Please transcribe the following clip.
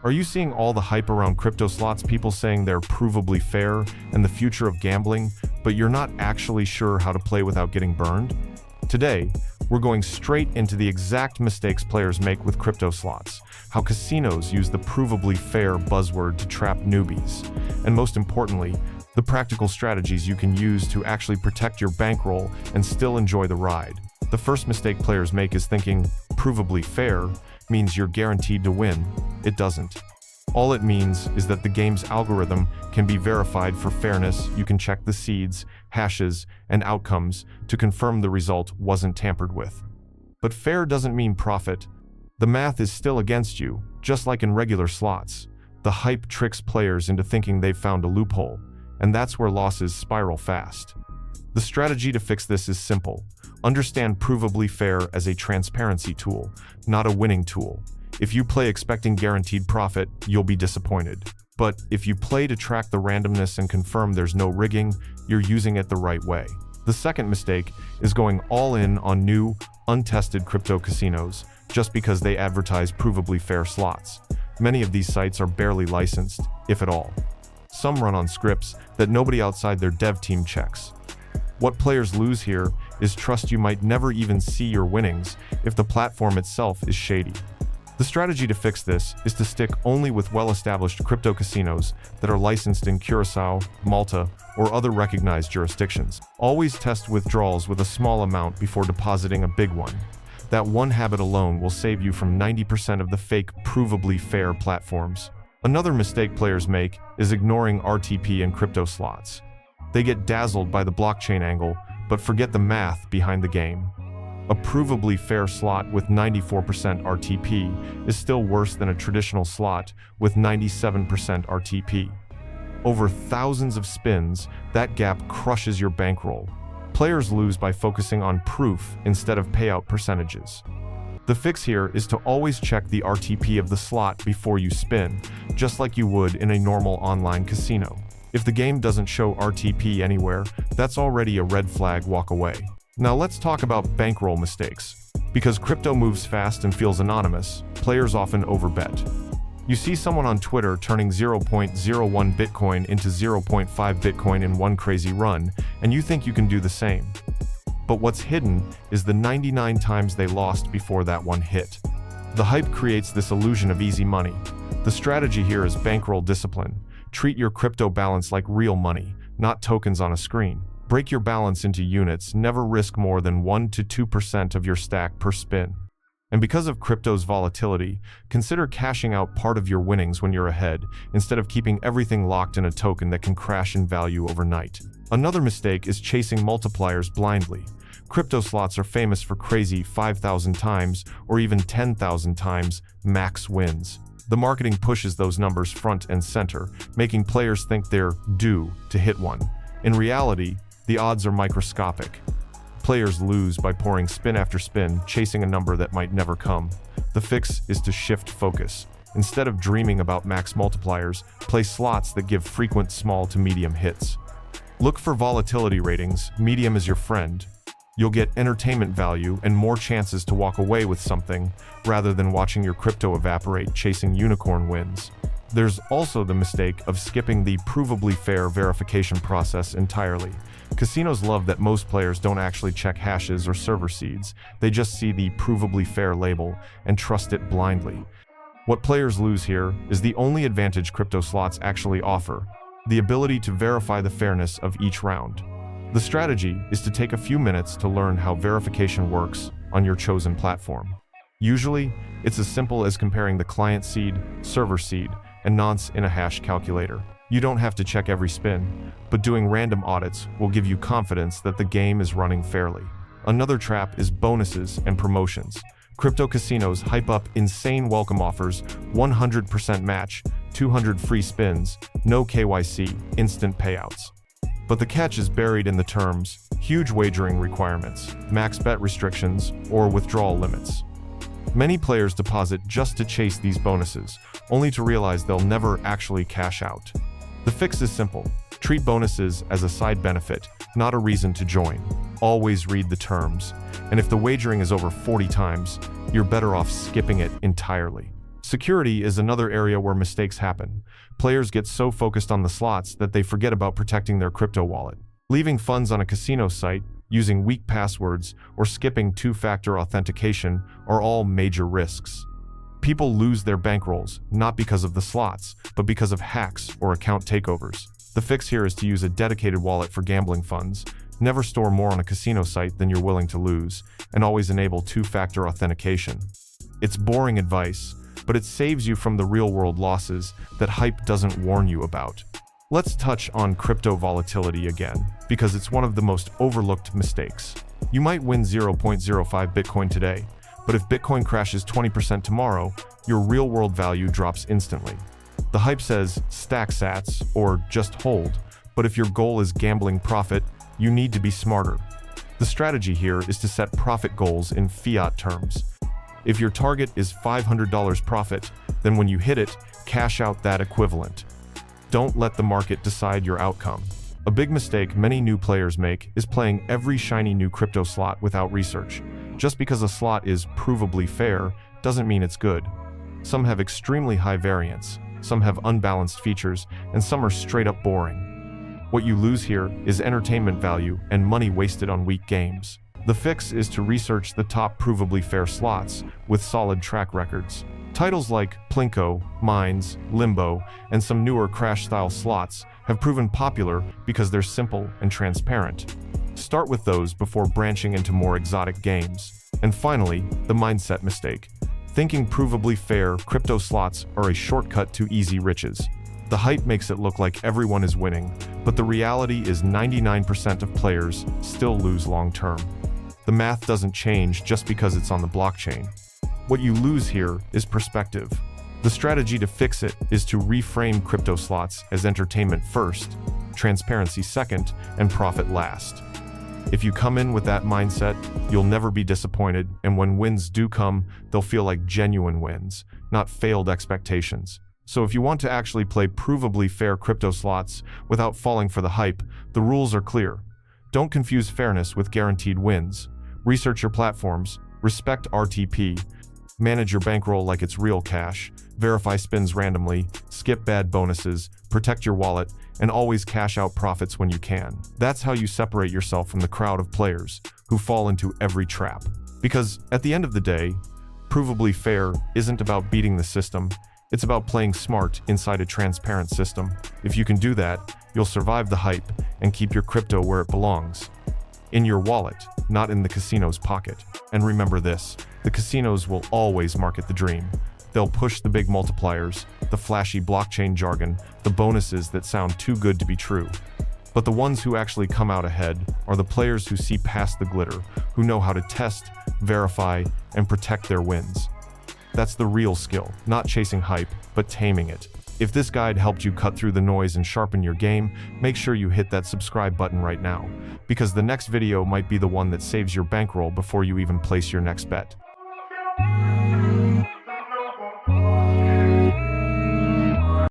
Are you seeing all the hype around crypto slots, people saying they're provably fair and the future of gambling, but you're not actually sure how to play without getting burned? Today, we're going straight into the exact mistakes players make with crypto slots, how casinos use the provably fair buzzword to trap newbies, and most importantly, the practical strategies you can use to actually protect your bankroll and still enjoy the ride. The first mistake players make is thinking provably fair means you're guaranteed to win. It doesn't. All it means is that the game's algorithm can be verified for fairness. You can check the seeds, hashes, and outcomes to confirm the result wasn't tampered with. But fair doesn't mean profit. The math is still against you, just like in regular slots. The hype tricks players into thinking they've found a loophole, and that's where losses spiral fast. The strategy to fix this is simple. Understand provably fair as a transparency tool, not a winning tool. If you play expecting guaranteed profit, you'll be disappointed. But if you play to track the randomness and confirm there's no rigging, you're using it the right way. The second mistake is going all in on new, untested crypto casinos just because they advertise provably fair slots. Many of these sites are barely licensed, if at all. Some run on scripts that nobody outside their dev team checks. What players lose here is trust. You might never even see your winnings if the platform itself is shady. The strategy to fix this is to stick only with well-established crypto casinos that are licensed in Curacao, Malta, or other recognized jurisdictions. Always test withdrawals with a small amount before depositing a big one. That one habit alone will save you from 90% of the fake, provably fair platforms. Another mistake players make is ignoring RTP in crypto slots. They get dazzled by the blockchain angle, but forget the math behind the game. A provably fair slot with 94% RTP is still worse than a traditional slot with 97% RTP. Over thousands of spins, that gap crushes your bankroll. Players lose by focusing on proof instead of payout percentages. The fix here is to always check the RTP of the slot before you spin, just like you would in a normal online casino. If the game doesn't show RTP anywhere, that's already a red flag. Walk away. Now let's talk about bankroll mistakes. Because crypto moves fast and feels anonymous, players often overbet. You see someone on Twitter turning 0.01 Bitcoin into 0.5 Bitcoin in one crazy run, and you think you can do the same. But what's hidden is the 99 times they lost before that one hit. The hype creates this illusion of easy money. The strategy here is bankroll discipline. Treat your crypto balance like real money, not tokens on a screen. Break your balance into units, never risk more than 1 to 2% of your stack per spin. And because of crypto's volatility, consider cashing out part of your winnings when you're ahead, instead of keeping everything locked in a token that can crash in value overnight. Another mistake is chasing multipliers blindly. Crypto slots are famous for crazy 5,000 times or even 10,000 times max wins. The marketing pushes those numbers front and center, making players think they're due to hit one. In reality, the odds are microscopic. Players lose by pouring spin after spin, chasing a number that might never come. The fix is to shift focus. Instead of dreaming about max multipliers, play slots that give frequent small to medium hits. Look for volatility ratings. Medium is your friend. You'll get entertainment value and more chances to walk away with something, rather than watching your crypto evaporate chasing unicorn wins. There's also the mistake of skipping the provably fair verification process entirely. Casinos love that most players don't actually check hashes or server seeds. They just see the provably fair label and trust it blindly. What players lose here is the only advantage crypto slots actually offer: the ability to verify the fairness of each round. The strategy is to take a few minutes to learn how verification works on your chosen platform. Usually, it's as simple as comparing the client seed, server seed, and nonce in a hash calculator. You don't have to check every spin, but doing random audits will give you confidence that the game is running fairly. Another trap is bonuses and promotions. Crypto casinos hype up insane welcome offers, 100% match, 200 free spins, no KYC, instant payouts. But the catch is buried in the terms: huge wagering requirements, max bet restrictions, or withdrawal limits. Many players deposit just to chase these bonuses, only to realize they'll never actually cash out. The fix is simple. Treat bonuses as a side benefit, not a reason to join. Always read the terms, and if the wagering is over 40 times, you're better off skipping it entirely. Security is another area where mistakes happen. Players get so focused on the slots that they forget about protecting their crypto wallet. Leaving funds on a casino site, using weak passwords, or skipping two-factor authentication are all major risks. People lose their bankrolls, not because of the slots, but because of hacks or account takeovers. The fix here is to use a dedicated wallet for gambling funds, never store more on a casino site than you're willing to lose, and always enable two-factor authentication. It's boring advice, but it saves you from the real-world losses that hype doesn't warn you about. Let's touch on crypto volatility again, because it's one of the most overlooked mistakes. You might win 0.05 Bitcoin today, but if Bitcoin crashes 20% tomorrow, your real-world value drops instantly. The hype says stack sats or just hold, but if your goal is gambling profit, you need to be smarter. The strategy here is to set profit goals in fiat terms. If your target is $500 profit, then when you hit it, cash out that equivalent. Don't let the market decide your outcome. A big mistake many new players make is playing every shiny new crypto slot without research. Just because a slot is provably fair doesn't mean it's good. Some have extremely high variance, some have unbalanced features, and some are straight up boring. What you lose here is entertainment value and money wasted on weak games. The fix is to research the top provably fair slots with solid track records. Titles like Plinko, Mines, Limbo, and some newer Crash-style slots have proven popular because they're simple and transparent. Start with those before branching into more exotic games. And finally, the mindset mistake. Thinking provably fair crypto slots are a shortcut to easy riches. The hype makes it look like everyone is winning, but the reality is 99% of players still lose long-term. The math doesn't change just because it's on the blockchain. What you lose here is perspective. The strategy to fix it is to reframe crypto slots as entertainment first, transparency second, and profit last. If you come in with that mindset, you'll never be disappointed, and when wins do come, they'll feel like genuine wins, not failed expectations. So if you want to actually play provably fair crypto slots without falling for the hype, the rules are clear. Don't confuse fairness with guaranteed wins. Research your platforms, respect RTP, manage your bankroll like it's real cash, verify spins randomly, skip bad bonuses, protect your wallet, and always cash out profits when you can. That's how you separate yourself from the crowd of players who fall into every trap. Because at the end of the day, provably fair isn't about beating the system, it's about playing smart inside a transparent system. If you can do that, you'll survive the hype and keep your crypto where it belongs. In your wallet, not in the casino's pocket. And remember this, the casinos will always market the dream. They'll push the big multipliers, the flashy blockchain jargon, the bonuses that sound too good to be true. But the ones who actually come out ahead are the players who see past the glitter, who know how to test, verify, and protect their wins. That's the real skill, not chasing hype, but taming it. If this guide helped you cut through the noise and sharpen your game, make sure you hit that subscribe button right now, because the next video might be the one that saves your bankroll before you even place your next bet.